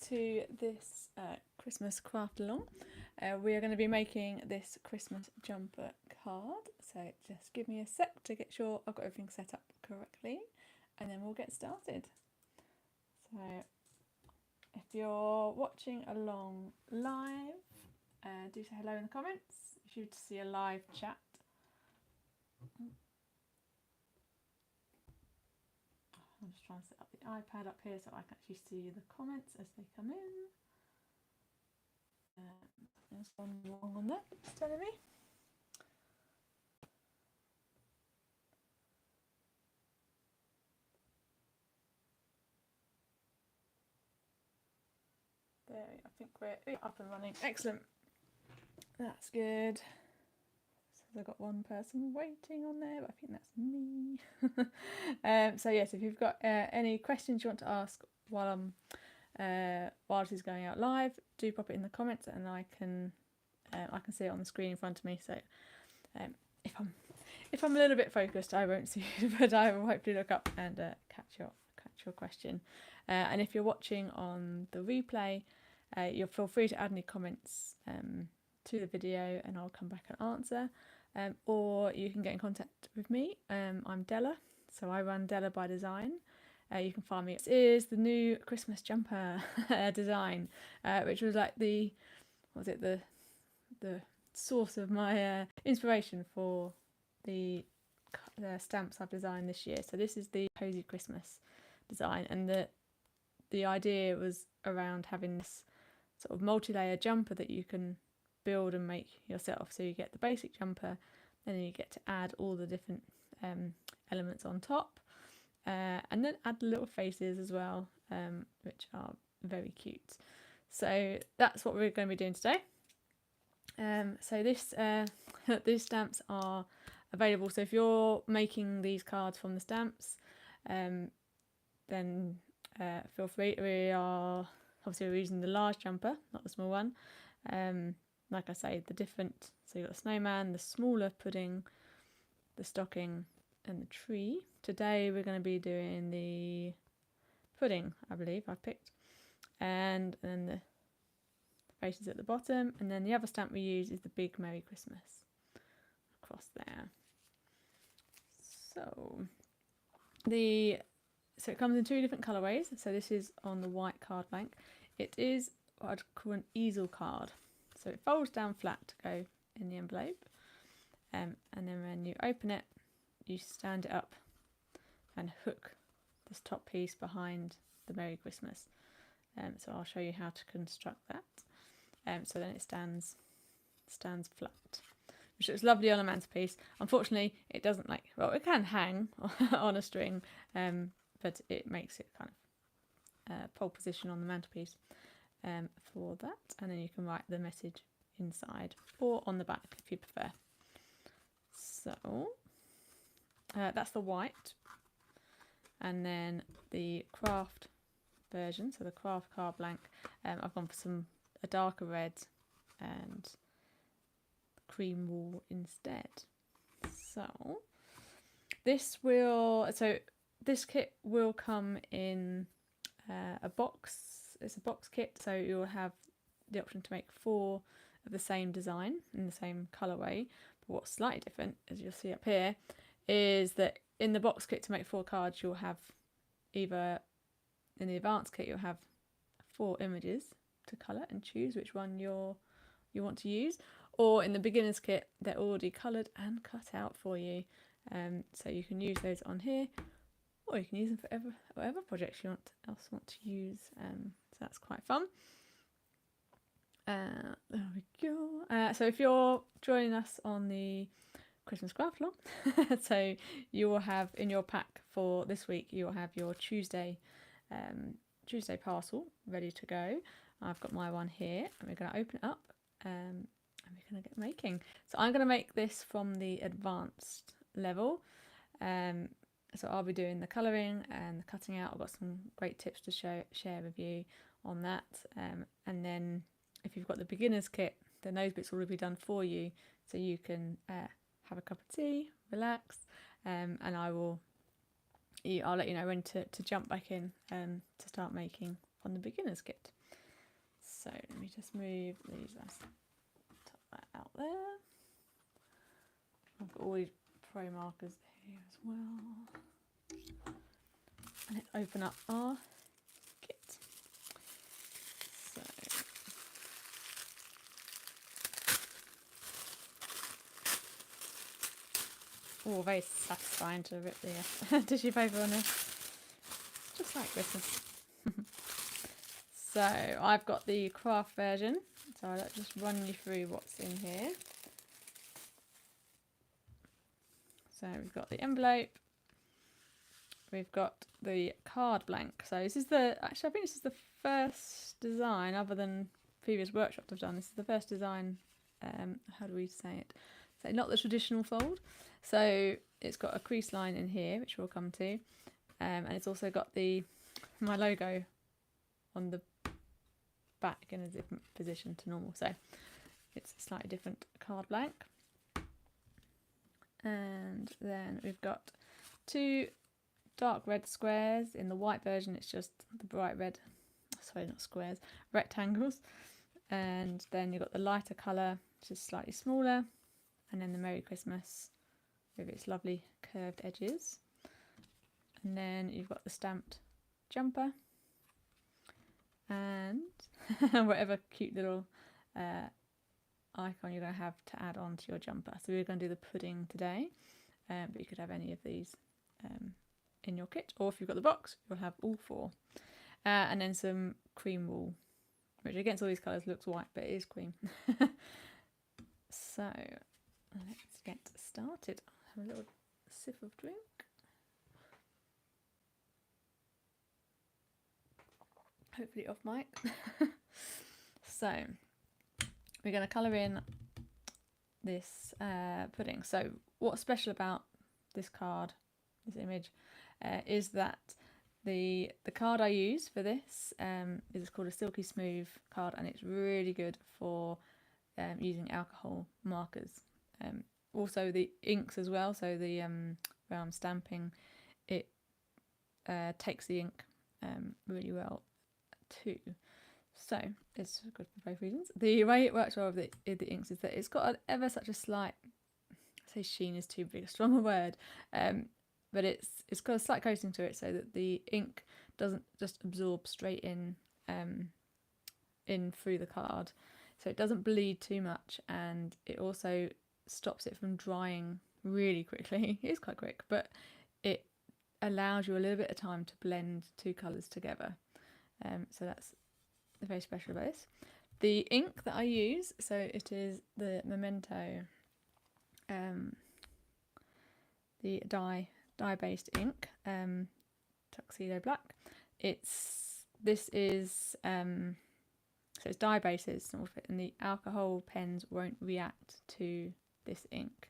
to this Christmas craft along. We are going to be making this Christmas jumper card, so just give me a sec to get sure I've got everything set up correctly and then we'll get started. So if you're watching along live, do say hello in the comments. You should see a live chat. I'm just trying to set up the iPad up here so I can actually see the comments as they come in. There's one wrong on there, it's telling me. There, I think we're up and running. Excellent. That's good. So I've got one person waiting on there, but I think that's me. So yes, if you've got any questions you want to ask while this is going out live, do pop it in the comments, and I can see it on the screen in front of me. So if I'm a little bit focused, I won't see it, but I will hopefully look up and catch your question. And if you're watching on the replay, you'll feel free to add any comments to the video, and I'll come back and answer. Or you can get in contact with me. I'm Della, so I run Della by Design. You can find me. This is the new Christmas jumper design, which was like the source of my inspiration for the stamps I've designed this year. So this is the Cozy Christmas design, and the idea was around having this sort of multi-layer jumper that you can build and make yourself. So you get the basic jumper, and then you get to add all the different elements on top, and then add the little faces as well, which are very cute. So that's what we're going to be doing today. So these stamps are available. So if you're making these cards from the stamps, then feel free. We're using the large jumper, not the small one. Like I say, so you've got the snowman, the smaller pudding, the stocking, and the tree. Today we're going to be doing the pudding, I believe I've picked, and then the faces at the bottom, and then the other stamp we use is the big Merry Christmas across there. So it comes in two different colourways. So this is on the white card blank. It is what I'd call an easel card. So it folds down flat to go in the envelope, and then when you open it, you stand it up and hook this top piece behind the Merry Christmas. So I'll show you how to construct that. So then it stands flat, which looks lovely on a mantelpiece. Unfortunately, it doesn't it can hang on a string, but it makes it kind of pole position on the mantelpiece for that. And then you can write the message inside or on the back if you prefer. So that's the white, and then the craft version, so the craft card blank, I've gone for a darker red and cream wool instead. So this kit will come in a box. It's a box kit, so you'll have the option to make 4 of the same design in the same colourway. But what's slightly different, as you'll see up here, is that in the box kit to make 4 cards, you'll have either in the advanced kit you'll have 4 images to colour and choose which one you want to use, or in the beginner's kit they're already coloured and cut out for you, so you can use those on here, or you can use them for whatever projects you want to use. So that's quite fun. There we go. So if you're joining us on the Christmas craft along, so you will have in your pack for this week, you'll have your Tuesday parcel ready to go. I've got my one here, and we're going to open it up, and we're going to get making. So I'm going to make this from the advanced level. So I'll be doing the colouring and the cutting out. I've got some great tips to share with you on that. And then if you've got the beginner's kit, then those bits will be done for you, so you can have a cup of tea, relax, and I'll let you know when to jump back in to start making on the beginner's kit. So let me just move these, tuck that out there. I've got all these pro markers here as well. And let's open up our kit. So oh, very satisfying to rip the tissue paper on this. Just like Christmas. So I've got the craft version, so I'll just run you through what's in here. So we've got the envelope, we've got the card blank. So this is actually I think this is the first design, other than previous workshops I've done, this is the first design, how do we say it? So not the traditional fold. So it's got a crease line in here, which we'll come to, and it's also got my logo on the back in a different position to normal. So it's a slightly different card blank. And then we've got 2 dark red squares. In the white version it's just the bright red, sorry, not squares, rectangles. And then you've got the lighter colour, which is slightly smaller, and then the Merry Christmas with its lovely curved edges. And then you've got the stamped jumper and whatever cute little icon you're going to have to add on to your jumper. So we're going to do the pudding today, but you could have any of these in your kit, or if you've got the box you'll have all 4. And then some cream wool, which against all these colours looks white, but it is cream. So let's get started. I'll have a little sip of drink. Hopefully off mic. So we're going to colour in this pudding. So what's special about this card, this image, is that the card I use for this is called a Silky Smooth card, and it's really good for using alcohol markers. Also the inks as well, so the where I'm stamping, it takes the ink really well too. So it's good for both reasons. The way it works well with the inks is that it's got ever such a slight, I say sheen is too big a stronger word, but it's got a slight coating to it, so that the ink doesn't just absorb straight in through the card, so it doesn't bleed too much, and it also stops it from drying really quickly. It is quite quick, but it allows you a little bit of time to blend 2 colours together. So that's very special about this. The ink that I use, so it is the Memento, the dye-based ink, Tuxedo Black. This is so it's dye-based, and the alcohol pens won't react to this ink.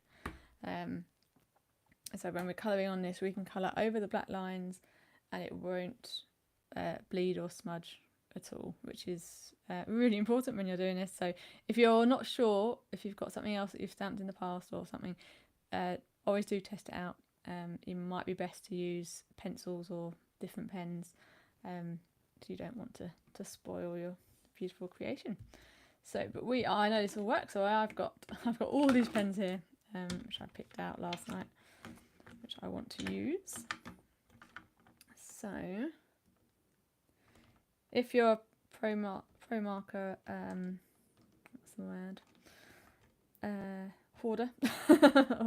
So when we're colouring on this, we can colour over the black lines, and it won't bleed or smudge at all, which is really important when you're doing this. So if you're not sure if you've got something else that you've stamped in the past or something, always do test it out. It might be best to use pencils or different pens, because you don't want to spoil your beautiful creation. So, but I know this will work. So I've got all these pens here, which I picked out last night, which I want to use. So if you're a pro marker, what's the word? Hoarder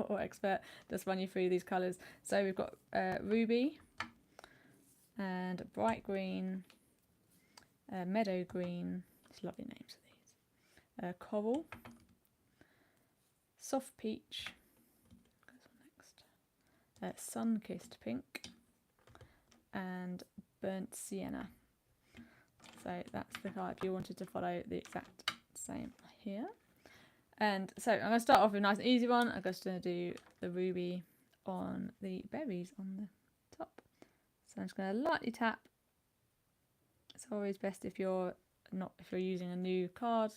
or expert, just run you through these colours. So we've got ruby and bright green, meadow green, it's lovely names of these, coral, soft peach, next, sun-kissed pink, and burnt sienna. So that's the colour if you wanted to follow the exact same here. And so I'm going to start off with a nice and easy one. I'm just going to do the ruby on the berries on the top. So I'm just going to lightly tap. It's always best if you're using a new card,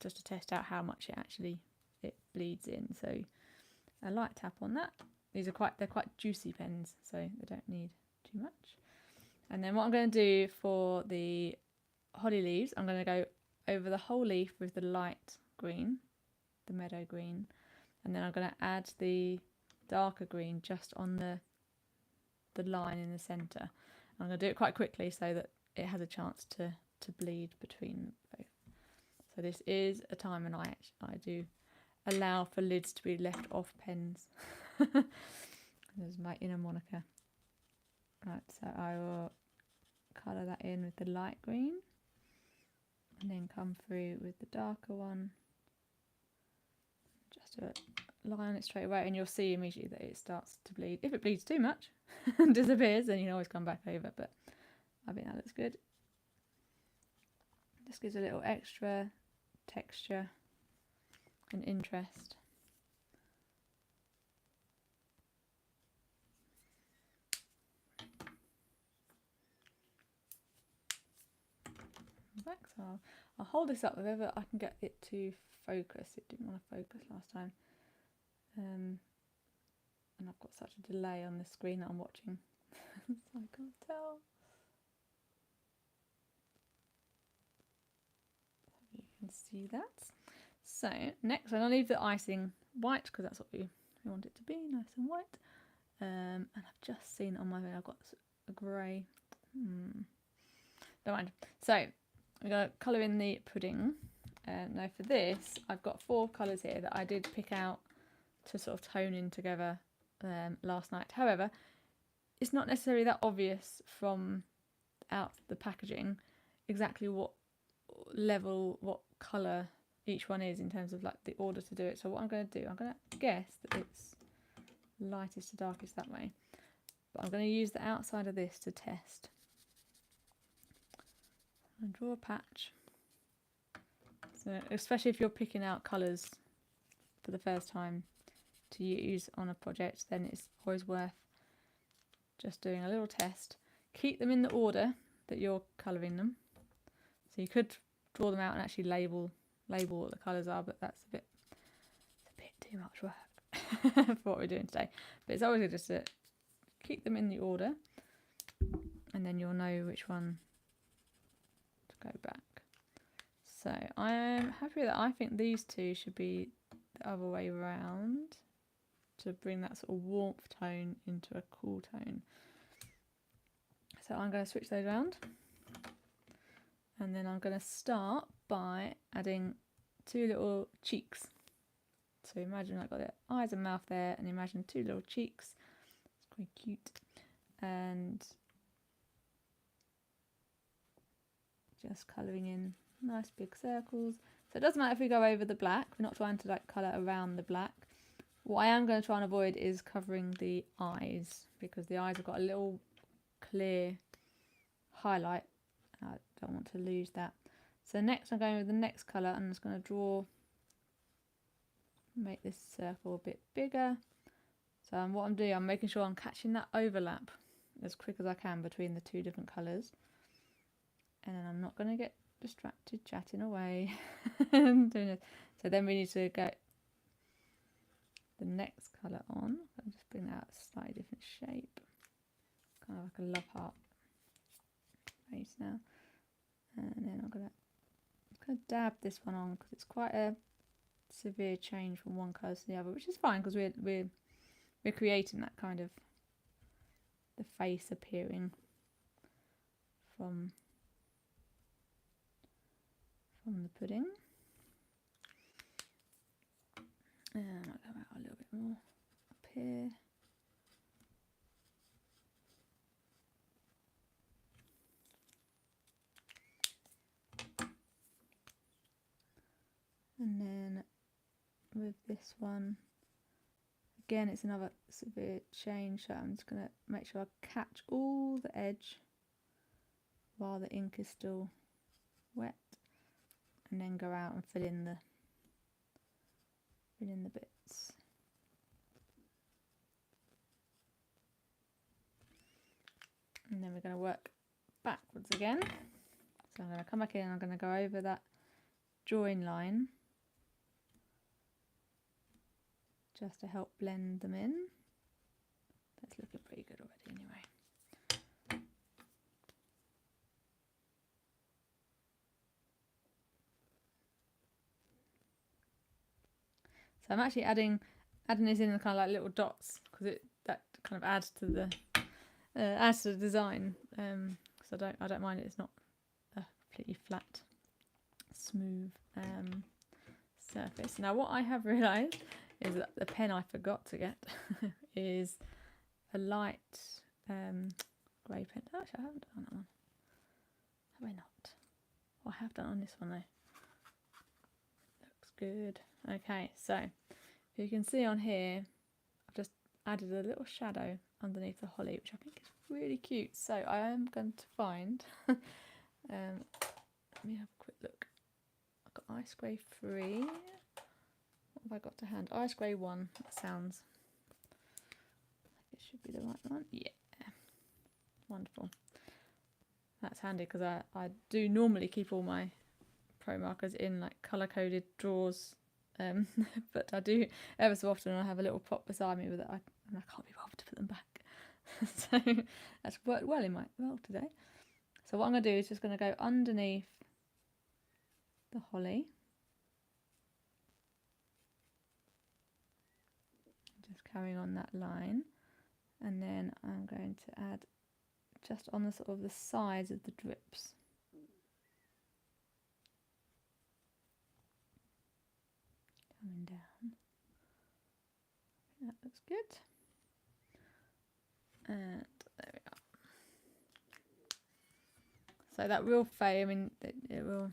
just to test out how much it bleeds in. So a light tap on that. They're quite juicy pens, so they don't need too much. And then what I'm going to do for the holly leaves, I'm going to go over the whole leaf with the light green, the meadow green, and then I'm going to add the darker green just on the line in the centre. I'm going to do it quite quickly so that it has a chance to bleed between both. So this is a time when I do allow for lids to be left off pens. There's my inner Monica. Right, so I will colour that in with the light green and then come through with the darker one. Just do a line on it straight away, and you'll see immediately that it starts to bleed. If it bleeds too much and disappears, then you can always come back over, but I think that looks good. Just gives a little extra texture and interest. Back, so I'll hold this up wherever I can get it to focus. It didn't want to focus last time. And I've got such a delay on the screen that I'm watching, so I can't tell. You can see that. So next I'm going to leave the icing white because that's what we want it to be, nice and white. And I've just seen on my way I've got a grey. Don't mind. So we're going to colour in the pudding. Now for this I've got 4 colours here that I did pick out to sort of tone in together last night. However, it's not necessarily that obvious from out the packaging exactly what level, what colour each one is in terms of like the order to do it. So what I'm going to do, I'm going to guess that it's lightest to darkest that way, but I'm going to use the outside of this to test. And draw a patch. So especially if you're picking out colours for the first time to use on a project, then it's always worth just doing a little test. Keep them in the order that you're colouring them. So you could draw them out and actually label what the colours are, but that's a bit too much work for what we're doing today. But it's always good just to keep them in the order, and then you'll know which one to go back. So I'm happy that I think these two should be the other way around to bring that sort of warmth tone into a cool tone. So I'm going to switch those around, and then I'm going to start by adding 2 little cheeks. So imagine I've got the eyes and mouth there, and imagine 2 little cheeks. It's quite cute. And just colouring in nice big circles. So it doesn't matter if we go over the black, we're not trying to like colour around the black. What I am going to try and avoid is covering the eyes, because the eyes have got a little clear highlight. I don't want to lose that. So next I'm going with the next colour, and I'm just going to make this circle a bit bigger. So what I'm doing, I'm making sure I'm catching that overlap as quick as I can between the 2 different colours. And then I'm not going to get distracted chatting away and doing it. So then we need to get the next colour on. I'll just bring that out a slightly different shape, kind of like a love heart face now. And then I'm gonna dab this one on because it's quite a severe change from one colour to the other, which is fine because we're creating that kind of the face appearing from the pudding. And I'll go out a little bit more up here. And then with this one, again, it's another severe change, so I'm just going to make sure I catch all the edge while the ink is still wet, and then go out and fill in the bits. And then we're going to work backwards again. So I'm going to come back in and I'm going to go over that join line just to help blend them in. That's looking pretty good already anyway. So I'm actually adding this in the kind of like little dots because that kind of adds to the design. So I don't mind it's not a completely flat, smooth surface. Now what I have realised is that the pen I forgot to get is a light grey pen. Actually, I haven't done that one. Have I not? Oh, I have done on this one though. Looks good. Okay, so you can see on here, I've just added a little shadow underneath the holly, which I think is really cute. So I am going to find, let me have a quick look. I've got Ice Grey 3. What have I got to hand? Ice Grey 1, that sounds like it should be the right one. Yeah, wonderful. That's handy because I do normally keep all my pro markers in like colour coded drawers, but I do ever so often I have a little pot beside me with it, and I can't be bothered to put them back. So that's worked well today. So what I'm going to do is just going to go underneath the holly, just carrying on that line, and then I'm going to add just on the sort of the sides of the drips. Coming down. I think that looks good. And there we are. So that will fade. I mean, it will.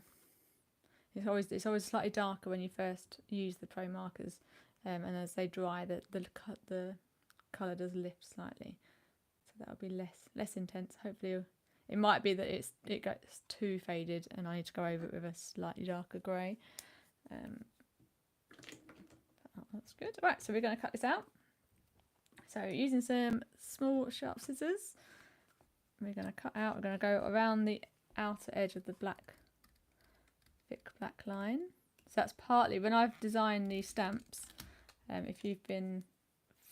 It's always slightly darker when you first use the pro markers, and as they dry, the colour does lift slightly. So that'll be less intense. Hopefully, it might be that it gets too faded, and I need to go over it with a slightly darker grey. That's good. Right, so we're going to cut this out. So using some small sharp scissors, we're going to cut out. We're going to go around the outer edge of the thick black line. So that's partly when I've designed these stamps. If you've been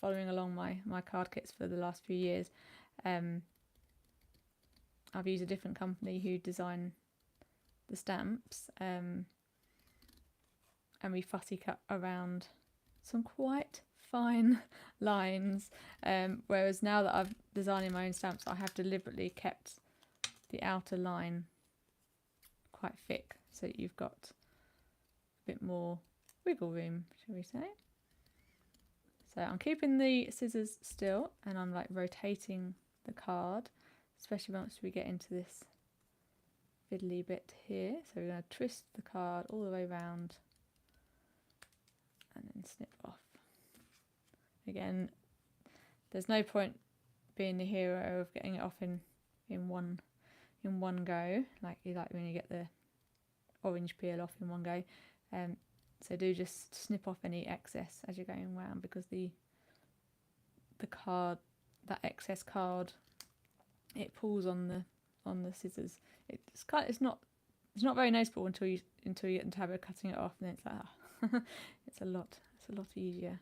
following along my card kits for the last few years, I've used a different company who design the stamps, and we fussy cut around some quite fine lines, whereas now that I'm designing my own stamps, I have deliberately kept the outer line quite thick so that you've got a bit more wiggle room, shall we say. So I'm keeping the scissors still, and I'm like rotating the card, especially once we get into this fiddly bit here. So we're going to twist the card all the way around and then snip off. Again, there's no point being the hero of getting it off in one go, like when you get the orange peel off in one go. So do just snip off any excess as you're going around, because the card, that excess card, it pulls on the scissors. It's not very noticeable until you get into habit of cutting it off, and then it's like it's a lot easier.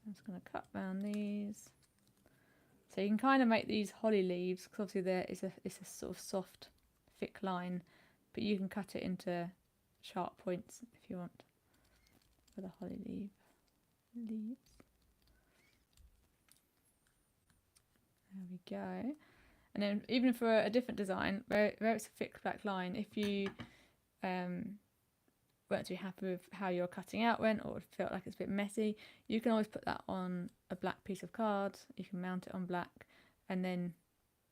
I'm just going to cut around these. So you can kind of make these holly leaves, because obviously it's a sort of soft, thick line, but you can cut it into sharp points if you want for the holly leaves. There we go. And then even for a different design, where it's a thick black line, if you weren't too happy with how your cutting out went, or felt like it's a bit messy, you can always put that on a black piece of card. You can mount it on black, and then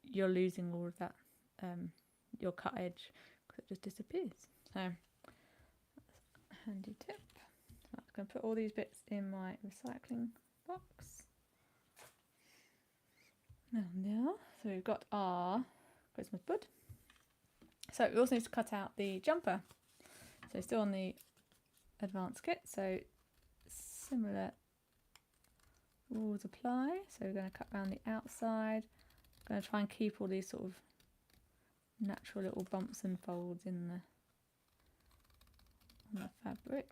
you're losing all of that, your cut edge, because it just disappears. So that's a handy tip. So I'm going to put all these bits in my recycling box. Now, so we've got our Christmas bud. So we also need to cut out the jumper. So still on the advanced kit, so similar rules apply. So we're going to cut around the outside. I'm going to try and keep all these sort of natural little bumps and folds on the fabric.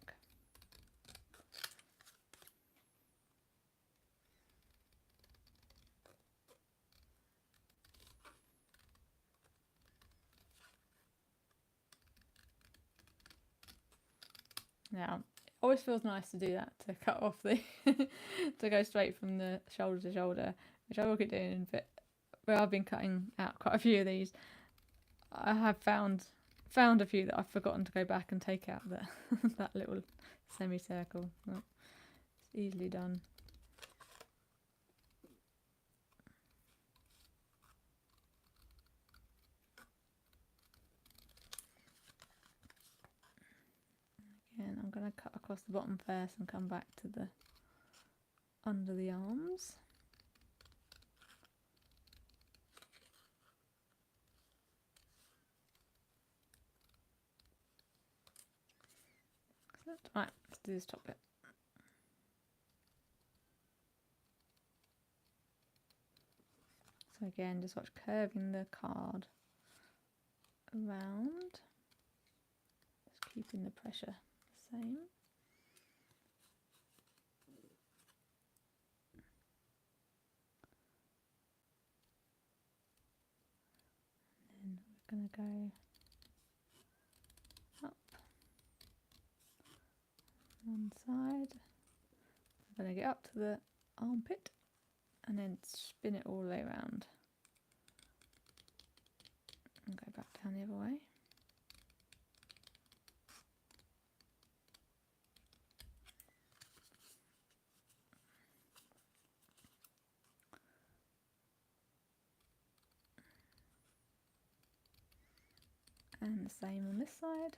Now, always feels nice to do that, to cut off the to go straight from the shoulder to shoulder, which I will keep doing. But where I've been cutting out quite a few of these, I have found a few that I've forgotten to go back and take out that that little semicircle. It's easily done. Again, I'm going to cut across the bottom first and come back to the under the arms. Right, let's do this top bit. So again, just watch curving the card around, just keeping the pressure the same. And then we're going to go up one side. I'm going to get up to the armpit and then spin it all the way around and go back down the other way. And the same on this side.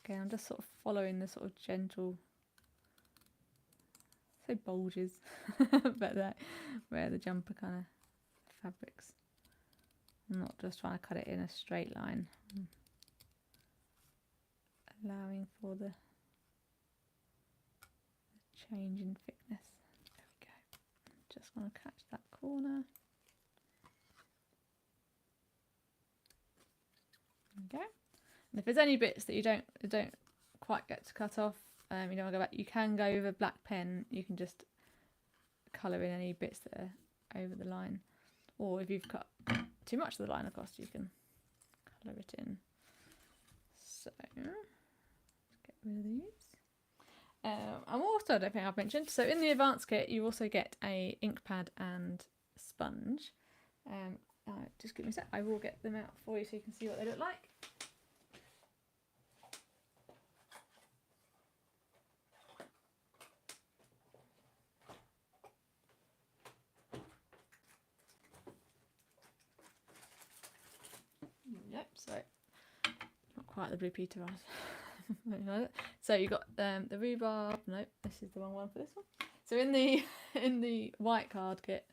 Okay, I'm just sort of following the sort of gentle, say bulges, but that where the jumper kind of fabrics. I'm not just trying to cut it in a straight line. I'm allowing for the change in thickness. There we go. Just want to catch that corner. There we go. And if there's any bits that you don't quite get to cut off, you don't want to go back, you can go with a black pen. You can just colour in any bits that are over the line. Or if you've cut too much of the line across, you can colour it in. So, let's get rid of these. I'm also, I don't think I've mentioned, so in the advanced kit you also get a ink pad and sponge. Just give me a sec, I will get them out for you so you can see what they look like. Yep, so not quite the Blue Peter eyes. So you got the rhubarb. Nope, this is the wrong one for this one. So in the white card kit,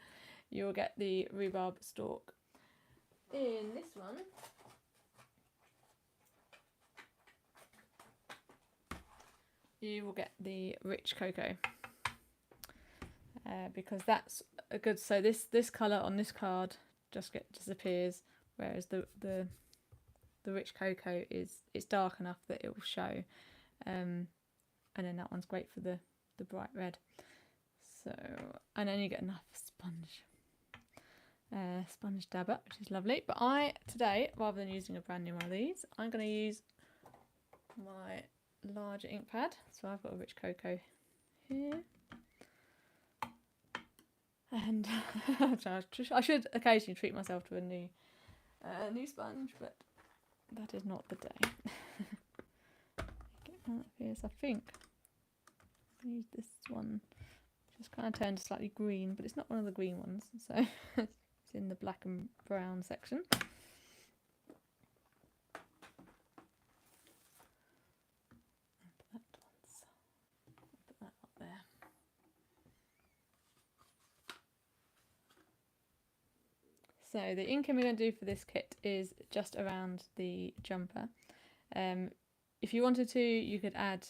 you'll get the rhubarb stalk. In this one, you will get the rich cocoa, because that's a good. So this colour on this card just disappears, whereas the rich cocoa it's dark enough that it will show, and then that one's great for the bright red. So, and then you get enough sponge dabber, which is lovely. But today, rather than using a brand new one of these, I'm going to use my larger ink pad. So I've got a rich cocoa here, and I should occasionally treat myself to a new sponge, but that is not the day. Get that here. So I think I use this one. Just kind of turned slightly green, but it's not one of the green ones, so it's in the black and brown section. Put that up there. So the inking we're going to do for this kit is just around the jumper. If you wanted to, you could add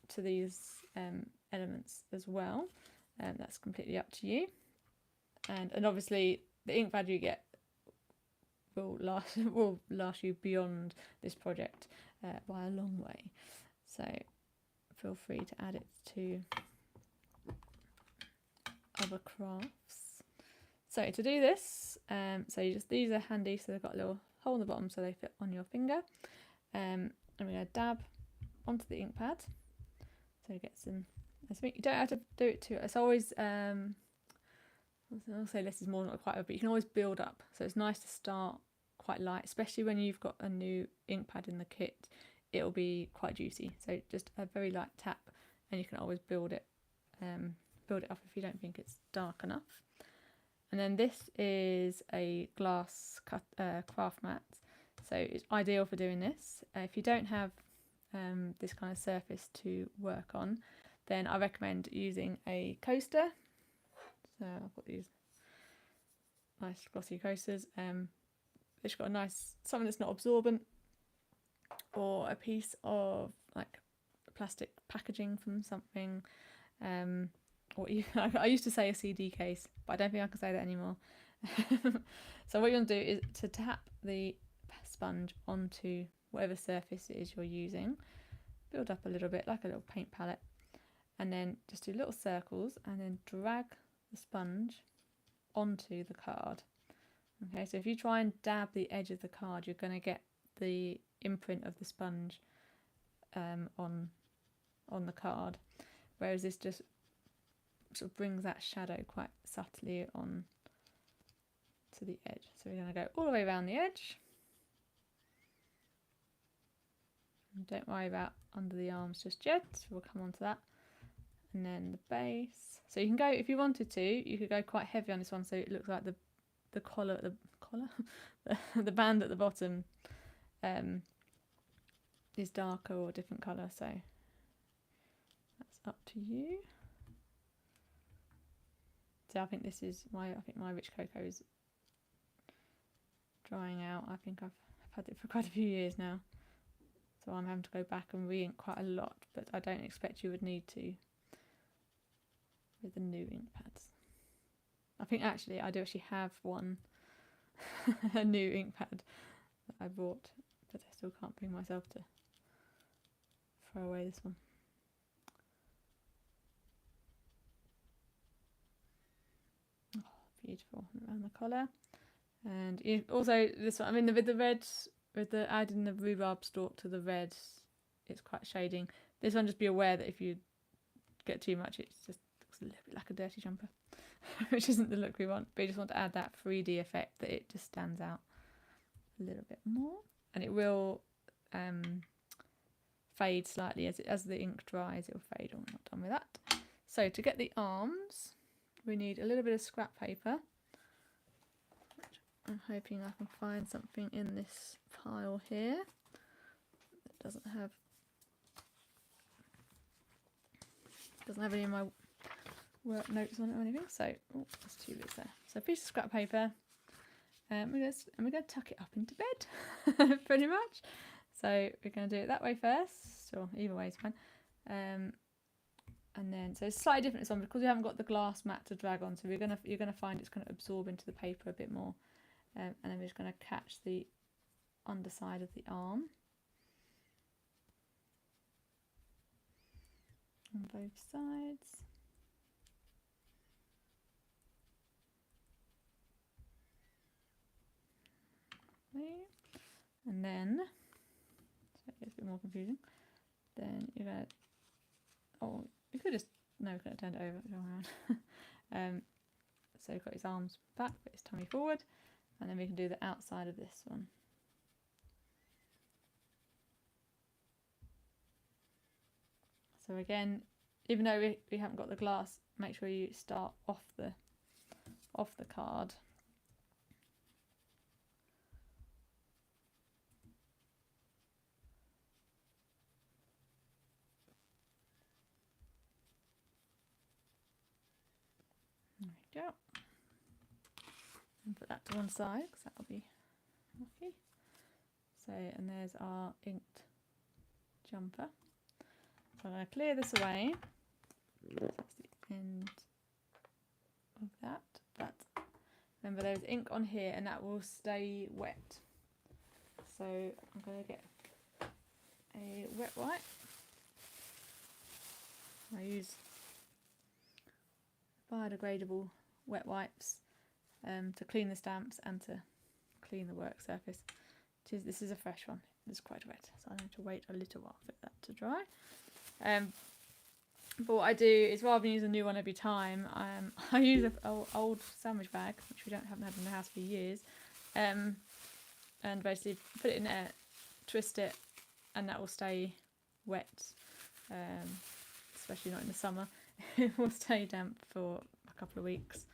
to these elements as well. That's completely up to you. And obviously the ink pad you get will last you beyond this project by a long way. So feel free to add it to other crafts. So to do this, these are handy, so they've got little hole in the bottom so they fit on your finger. And we're going to dab onto the ink pad. So you get some, you don't have to do it too, it's always, I'll say less is more, not quite, but you can always build up. So it's nice to start quite light, especially when you've got a new ink pad in the kit, it'll be quite juicy. So just a very light tap and you can always build it up if you don't think it's dark enough. And then this is a glass craft mat, so it's ideal for doing this. If you don't have this kind of surface to work on, then I recommend using a coaster. So I've got these nice glossy coasters. It's got a nice, something that's not absorbent, or a piece of like plastic packaging from something, or even, I used to say a CD case, but I don't think I can say that anymore. So what you're going to do is to tap the sponge onto whatever surface it is you're using, build up a little bit like a little paint palette, and then just do little circles and then drag the sponge onto the card. Okay, so if you try and dab the edge of the card, you're going to get the imprint of the sponge on the card, whereas this just sort of brings that shadow quite subtly on to the edge. So we're going to go all the way around the edge. And don't worry about under the arms just yet, we'll come on to that. And then the base. So you can go, if you wanted to, you could go quite heavy on this one so it looks like the collar, the band at the bottom is darker or a different colour, so that's up to you. So I think this is my rich cocoa is drying out. I think I've had it for quite a few years now, so I'm having to go back and re-ink quite a lot, but I don't expect you would need to with the new ink pads. I think actually I do actually have one a new ink pad that I bought, but I still can't bring myself to throw away this one. Oh, beautiful around the collar. And you also this one, I mean, with the red, with the adding the rhubarb stalk to the red, it's quite shading. This one, just be aware that if you get too much, it just looks a little bit like a dirty jumper, which isn't the look we want. But you just want to add that 3D effect that it just stands out a little bit more, and it will fade slightly as the ink dries. It will fade. Oh, we're not done with that. So to get the arms, we need a little bit of scrap paper. I'm hoping I can find something in this pile here that doesn't have any of my work notes on it or anything. So there's 2 bits there. So a piece of scrap paper, and we're going to tuck it up into bed, pretty much. So we're going to do it that way first, or either way is fine. And then, so it's slightly different this one because we haven't got the glass mat to drag on. So you're going to find it's going to absorb into the paper a bit more. And then we're just going to catch the underside of the arm on both sides. And then, so it gets a bit more confusing, then you're going to, oh, you could just, no, we're going to turn it over, go around. So you've got his arms back, but his tummy forward. And then we can do the outside of this one. So again, even though we haven't got the glass, make sure you start off the card. There we go. And put that to one side because that'll be lucky. So, and there's our inked jumper. So I'm going to clear this away. That's the end of that. But remember, there's ink on here and that will stay wet. So I'm going to get a wet wipe. I use biodegradable wet wipes to clean the stamps and to clean the work surface. This is a fresh one. It's quite wet, so I need to wait a little while for that to dry. But what I do is, rather than use a new one every time, I use an old sandwich bag, which haven't had in the house for years, and basically put it in there, twist it, and that will stay wet, especially not in the summer. It will stay damp for a couple of weeks,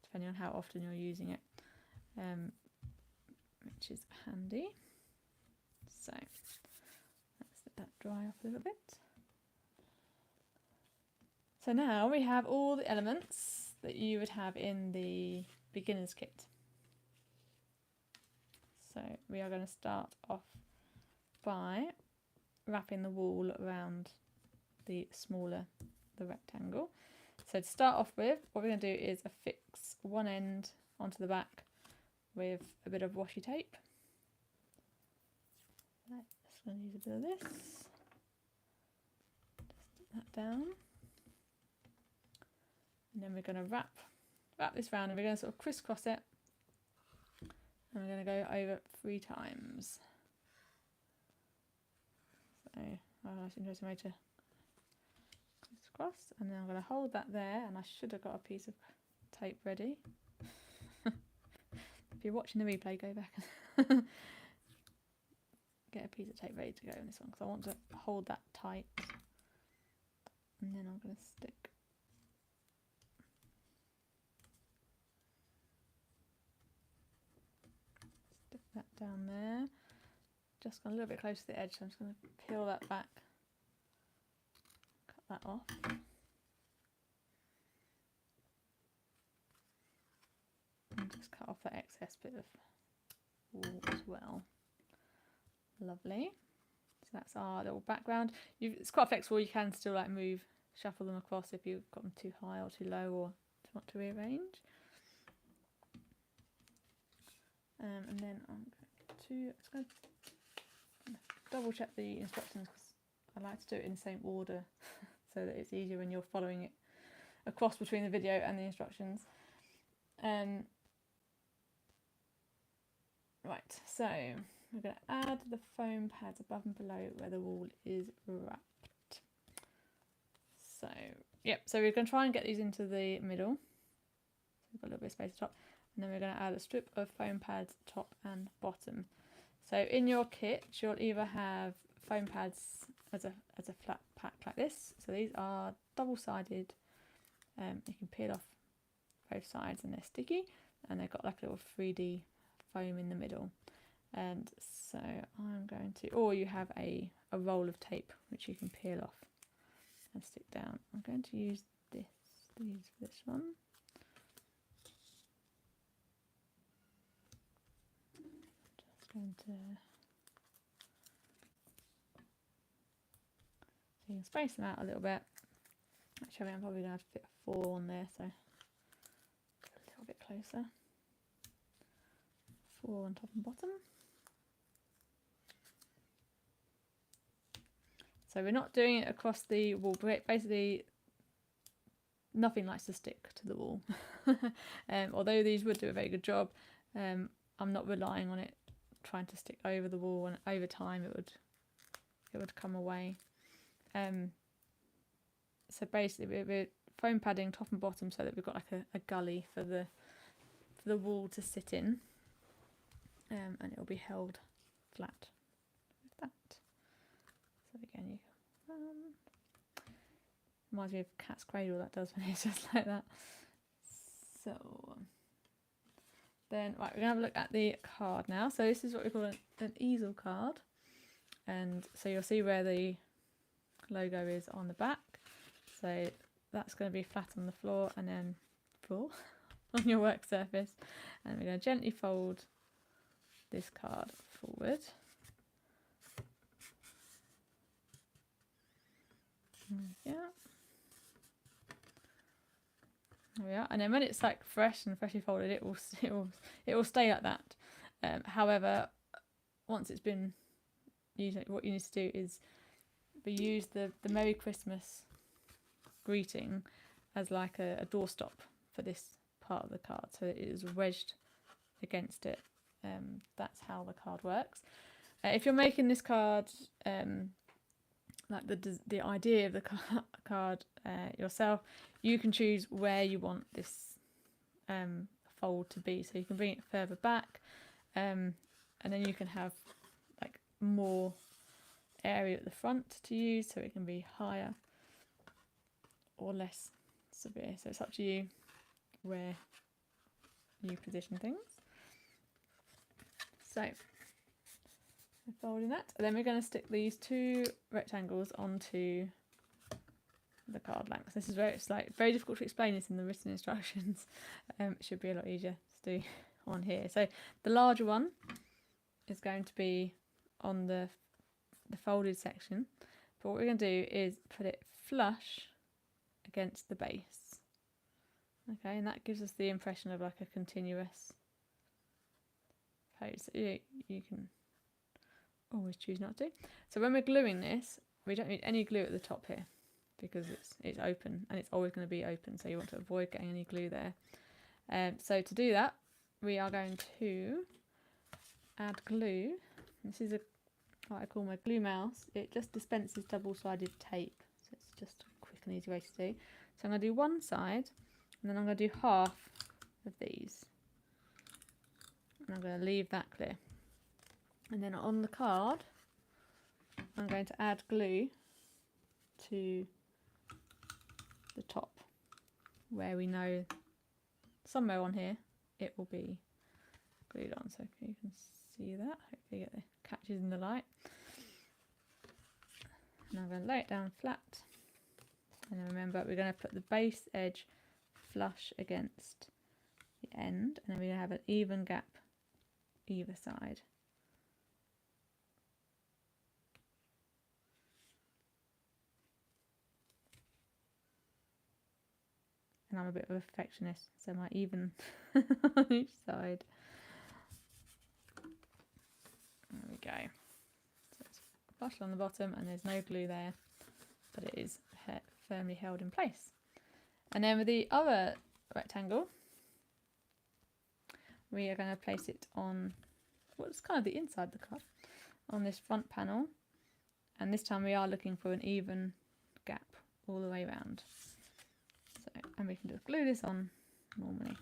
depending on how often you're using it, which is handy. So let's let that dry off a little bit. So now we have all the elements that you would have in the beginner's kit. So we are going to start off by wrapping the wool around the rectangle. So to start off with, what we're going to do is affix one end onto the back with a bit of washi tape. Just going to use a bit of this. Just stick that down. And then we're going to wrap this round, and we're going to sort of crisscross it. And we're going to go over 3 times. So, that's an interesting way to crisscross. And then I'm going to hold that there, and I should have got a piece of tape ready. If you're watching the replay, go back and get a piece of tape ready to go on this one, because I want to hold that tight. And then I'm going to stick that down there. Just gone a little bit close to the edge, so I'm just going to peel that back, cut that off. And just cut off that excess bit of wool as well. Lovely. So that's our little background. It's quite flexible, you can still like shuffle them across if you've got them too high or too low, or want to rearrange. And then I'm going to double check the instructions, because I like to do it in the same order so that it's easier when you're following it across between the video and the instructions. Right, so we're going to add the foam pads above and below where the wool is wrapped. So, yep, so we're going to try and get these into the middle. We've got a little bit of space at the top. And then we're going to add a strip of foam pads top and bottom. So in your kit, you'll either have foam pads as a flat pack like this. So these are double-sided. You can peel off both sides and they're sticky. And they've got like a little 3D foam in the middle. And so I'm going to, or you have a roll of tape which you can peel off and stick down. I'm going to use this one. So you can space them out a little bit. Actually, I'm probably going to have to fit a 4 on there, so a little bit closer. 4 on top and bottom. So we're not doing it across the wall. Basically, nothing likes to stick to the wall. Although these would do a very good job, I'm not relying on it trying to stick over the wall, and over time it would come away. So basically we're foam padding top and bottom so that we've got like a gully for the wall to sit in, and it will be held flat with that. So again, you reminds me of Cat's Cradle, that does, when it's just like that. So then, right, we're going to have a look at the card now. So this is what we call an easel card. And so you'll see where the logo is on the back. So that's going to be flat on the floor, and then on your work surface. And we're going to gently fold this card forward. Yeah. There we are. And then when it's like fresh and freshly folded, it will stay like that. However, once it's been used, what you need to do is use the Merry Christmas greeting as like a doorstop for this part of the card, so it is wedged against it, that's how the card works. If you're making this card, like the idea of the card yourself, you can choose where you want this fold to be. So you can bring it further back, and then you can have like more area at the front to use, so it can be higher or less severe. So it's up to you where you position things. So we're folding that, and then we're going to stick these 2 rectangles onto the card blanks. This is where it's like very difficult to explain this in the written instructions. It should be a lot easier to do on here. So the larger one is going to be on the folded section, but what we're going to do is put it flush against the base. Okay, and that gives us the impression of like a continuous pose. You can always choose not to. So when we're gluing this, we don't need any glue at the top here because it's open, and it's always going to be open, so you want to avoid getting any glue there. So to do that, we are going to add glue. This is what I call my glue mouse. It just dispenses double-sided tape, so it's just a quick and easy way to do. So I'm going to do one side, and then I'm going to do half of these, and I'm going to leave that clear. And then on the card, I'm going to add glue to the top, where we know somewhere on here it will be glued on. So you can see that. Hopefully it catches in the light. And I'm going to lay it down flat. And then remember, we're going to put the base edge flush against the end, and then we're going to have an even gap either side. And I'm a bit of a perfectionist, so my even on each side. There we go. So it's flush on the bottom, and there's no glue there, but it is firmly held in place. And then with the other rectangle, we are going to place it on what's kind of the inside of the card, on this front panel, and this time we are looking for an even gap all the way around. So, and we can just glue this on normally.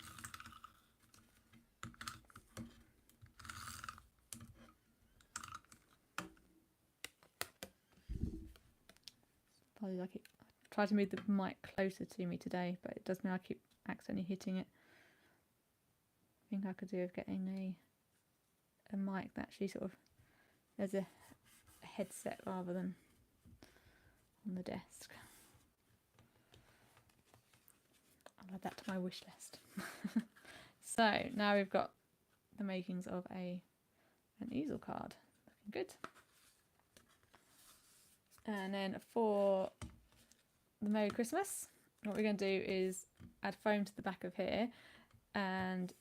Probably like it. I try to move the mic closer to me today, but it does mean I keep accidentally hitting it. I think I could do with getting a mic that actually sort of, there's a headset rather than on the desk. I'll add that to my wish list. So now we've got the makings of an easel card. Looking good. And then for the Merry Christmas, what we're going to do is add foam to the back of here, and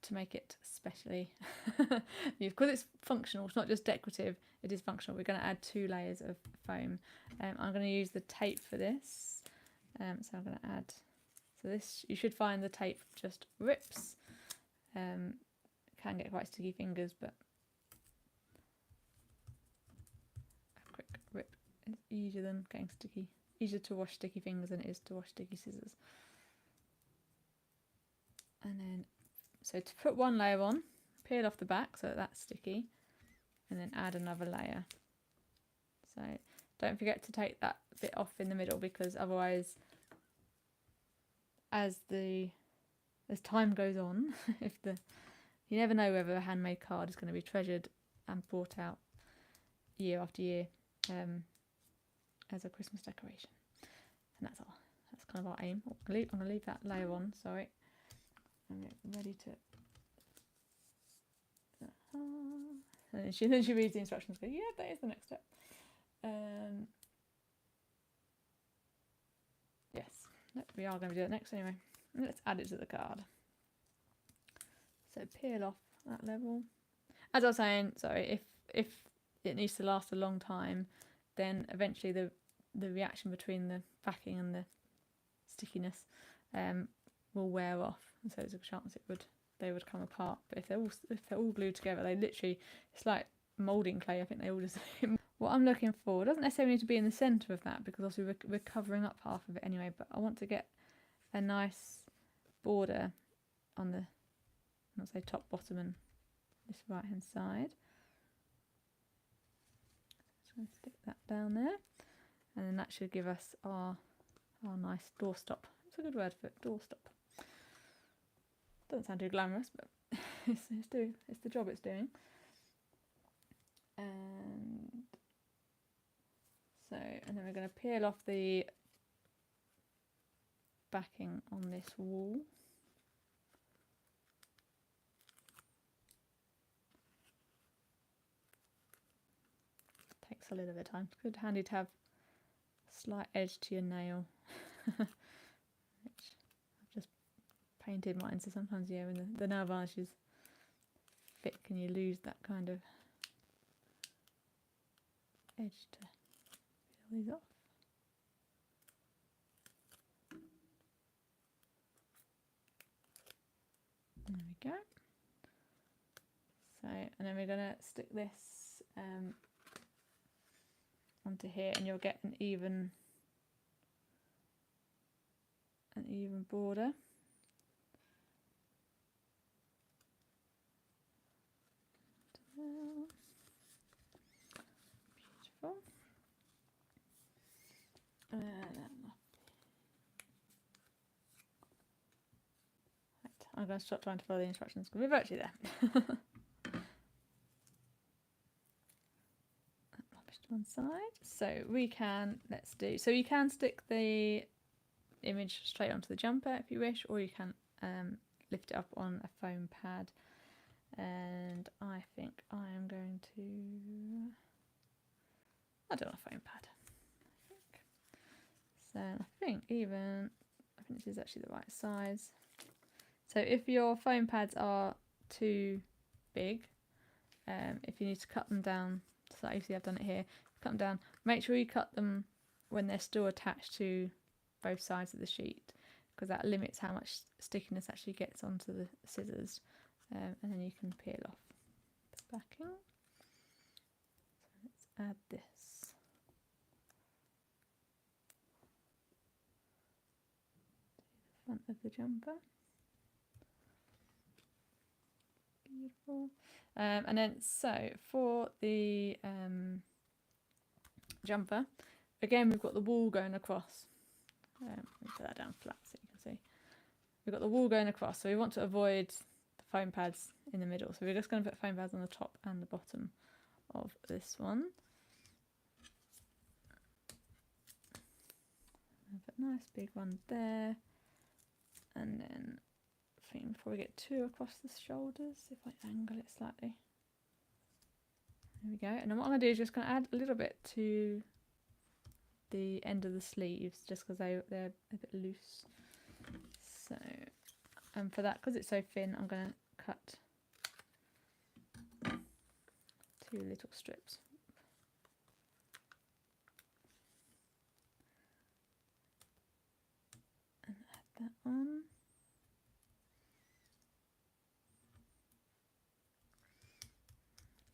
to make it specially, because it's functional, it's not just decorative, it is functional, we're going to add 2 layers of foam. I'm going to use the tape for this, so I'm going to add, so this, you should find the tape just rips, can get quite sticky fingers, but a quick rip is easier than getting sticky, easier to wash sticky fingers than it is to wash sticky scissors. And then, so to put one layer on, peel off the back so that that's sticky, and then add another layer. So don't forget to take that bit off in the middle, because otherwise, as time goes on, you never know whether a handmade card is going to be treasured and brought out year after year as a Christmas decoration. And that's all. That's kind of our aim. I'm going to leave that layer on, sorry. I'm ready to. And then she reads the instructions. Go, yeah, that is the next step. Yes, we are going to do it next anyway. Let's add it to the card. So peel off that level. As I was saying, sorry, if it needs to last a long time, then eventually the reaction between the backing and the stickiness will wear off. And so there's a chance it would they would come apart. But if they're all glued together, they literally, it's like moulding clay. I think they all just. What I'm looking for doesn't necessarily need to be in the centre of that, because obviously we're covering up half of it anyway. But I want to get a nice border on the, let's say, top, bottom, and this right hand side. So I'm going to stick that down there, and then that should give us our nice doorstop. It's a good word for it, doorstop. Doesn't sound too glamorous, but it's the job it's doing. And then we're going to peel off the backing on this wall. Takes a little bit of time. It's good, handy to have a slight edge to your nail. Which I've just painted mine, so sometimes, yeah, when the nail varnish is thick and you lose that kind of edge to peel these off. There we go. So, and then we're going to stick this onto here, and you'll get an even border. Beautiful. I'm going to stop trying to follow the instructions because we're virtually there. Publish to one side. So we can, so you can stick the image straight onto the jumper if you wish, or you can lift it up on a foam pad. And I think I am going to, I don't want a foam pad. So I think this is actually the right size. So if your foam pads are too big, if you need to cut them down, so you see I've done it here, cut them down, make sure you cut them when they're still attached to both sides of the sheet, because that limits how much stickiness actually gets onto the scissors, and then you can peel off the backing. So let's add this. To the front of the jumper. Beautiful. And then so for the jumper, again we've got the wool going across. Let me put that down flat so you can see. We've got the wool going across, so we want to avoid the foam pads in the middle. So we're just going to put foam pads on the top and the bottom of this one. Put a nice big one there, and then I think before we get two across the shoulders, if I angle it slightly. There we go. And then what I'm going to do is just going to add a little bit to the end of the sleeves, just because they're a bit loose. So, and for that, because it's so thin, I'm going to cut 2 little strips. And add that on.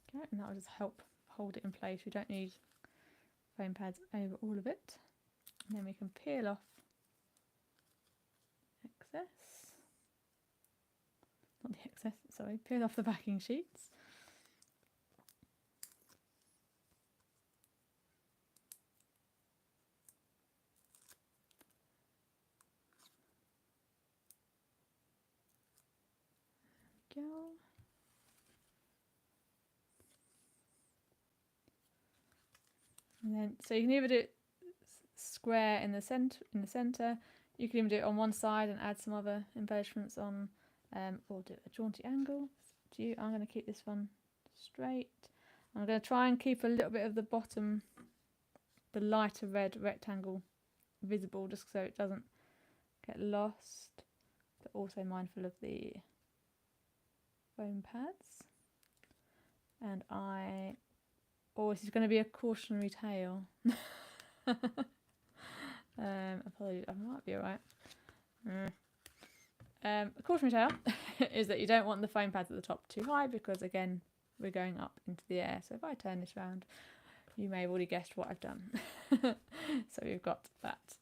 Okay, and that will just help hold it in place. We don't need foam pads over all of it. And then we can peel off excess. Not the excess, sorry, peel off the backing sheets. There we go. And then, so you can either do it square in the center. You can even do it on one side and add some other embellishments on, or do a jaunty angle. I'm going to keep this one straight. I'm going to try and keep a little bit of the bottom, the lighter red rectangle, visible, just so it doesn't get lost. But also mindful of the foam pads. And this is going to be a cautionary tale. Apologies, I might be alright. A cautionary tale is that you don't want the foam pads at the top too high, because again, we're going up into the air. So if I turn this around, you may have already guessed what I've done. So we've got that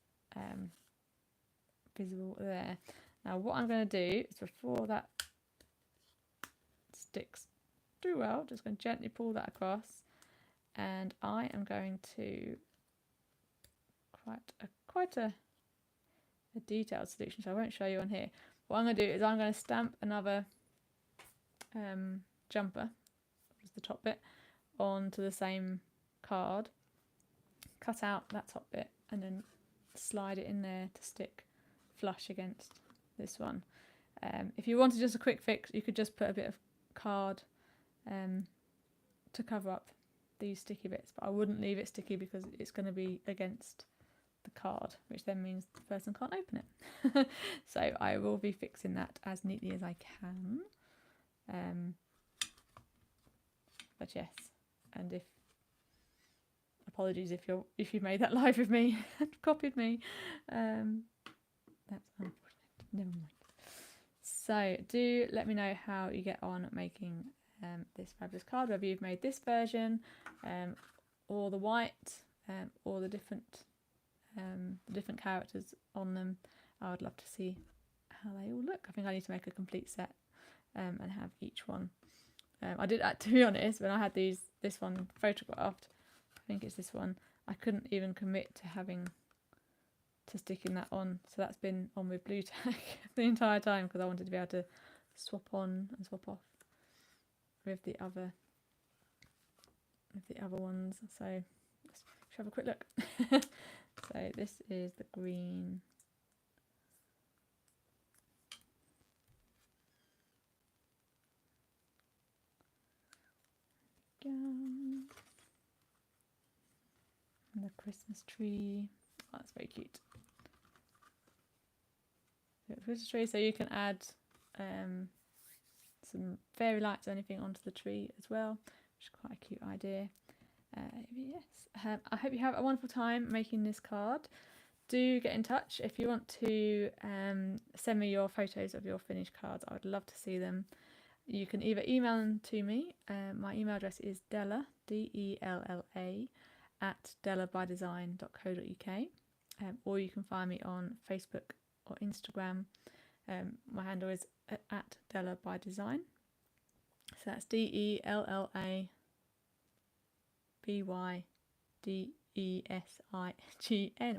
visible there. Now what I'm going to do is, before that sticks too well, just going to gently pull that across, and I am going to quite a detailed solution, so I won't show you on here. What I'm going to do is I'm going to stamp another jumper, just the top bit, onto the same card, cut out that top bit, and then slide it in there to stick flush against this one. If you wanted just a quick fix, you could just put a bit of card to cover up these sticky bits, but I wouldn't leave it sticky because it's going to be against the card, which then means the person can't open it. So I will be fixing that as neatly as I can. But yes, and apologies if you made that live with me and copied me. That's unfortunate. Never mind. So do let me know how you get on making this fabulous card, whether you've made this version or the white or the different characters on them. I would love to see how they all look. I think I need to make a complete set and have each one. I did, to be honest, when I had this one photographed, I think it's this one, I couldn't even commit to sticking that on, so that's been on with blue tack the entire time, because I wanted to be able to swap on and swap off with the other ones. So let's have a quick look. So this is the green. And the Christmas tree. Oh, that's very cute. Christmas tree, so you can add some fairy lights or anything onto the tree as well, which is quite a cute idea. Yes, I hope you have a wonderful time making this card. Do get in touch if you want to send me your photos of your finished cards. I would love to see them. You can either email them to me. My email address is Della, DELLA, at dellabydesign.co.uk, or you can find me on Facebook or Instagram. My handle is at Della by Design. So that's DELLABYDESIGN.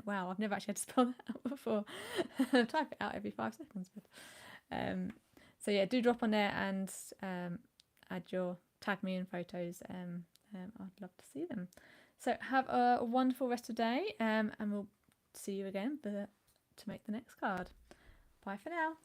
Wow, I've never actually had to spell that out before. Type it out every 5 seconds. But so yeah, do drop on there and tag me in photos. I'd love to see them. So have a wonderful rest of the day, and we'll see you again to make the next card. Bye for now.